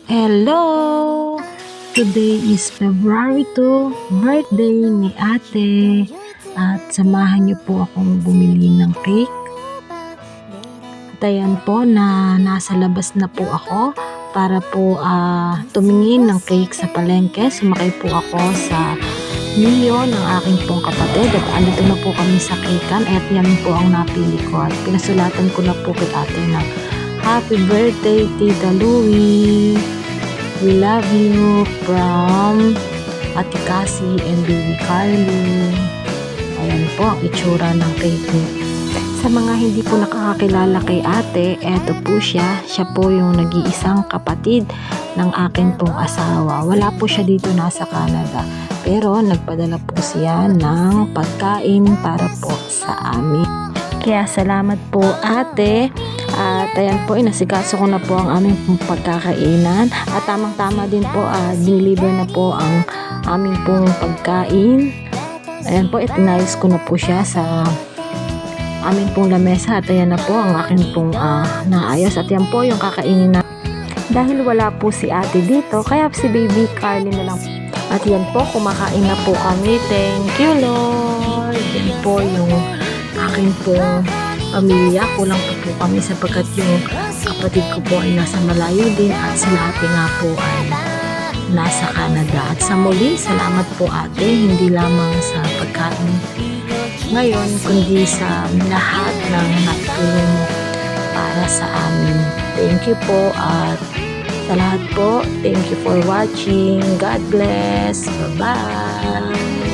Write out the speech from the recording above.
Hello! Today is February 2, birthday ni ate. At samahan niyo po akong bumili ng cake. At ayan po na nasa labas na po ako para po tumingin ng cake sa palengke. Sumakay po ako sa Mio ng aking pong kapatid at andito na po kami sa cakean at yan po ang napili ko at pinasulatan ko na po kay ate na Happy birthday, Tita Louie! We love you from Ate Cassie and Baby Carly. Ayan po ang itsura ng cake niya. Sa mga hindi po nakakakilala kay ate, eto po siya. Siya po yung nag-iisang kapatid ng akin pong asawa. Wala po siya dito, nasa Canada. Pero nagpadala po siya ng pagkain para po sa amin. Kaya salamat po ate. At ayan po, inasikaso ko na po ang aming pagkakainan. At tamang-tama din po, deliver na po ang aming pong pagkain. Ayan po, itinayos ko na po siya sa aming pong lamesa. At ayan na po ang aking pong naayos. At yan po yung kakainin na. Dahil wala po si ate dito, kaya si Baby Carly na lang. At yan po, kumakain na po kami. Thank you Lord. Yan po yung aking pong pamilya. Kulang po kami sapagkat yung kapatid ko po ay nasa malayo din at sila ate nga po ay nasa Canada. At sa muli, salamat po ate, hindi lamang sa pagkain ngayon, kundi sa lahat ng natulong mo para sa amin. Thank you po at sa lahat po, thank you for watching. God bless. Bye-bye.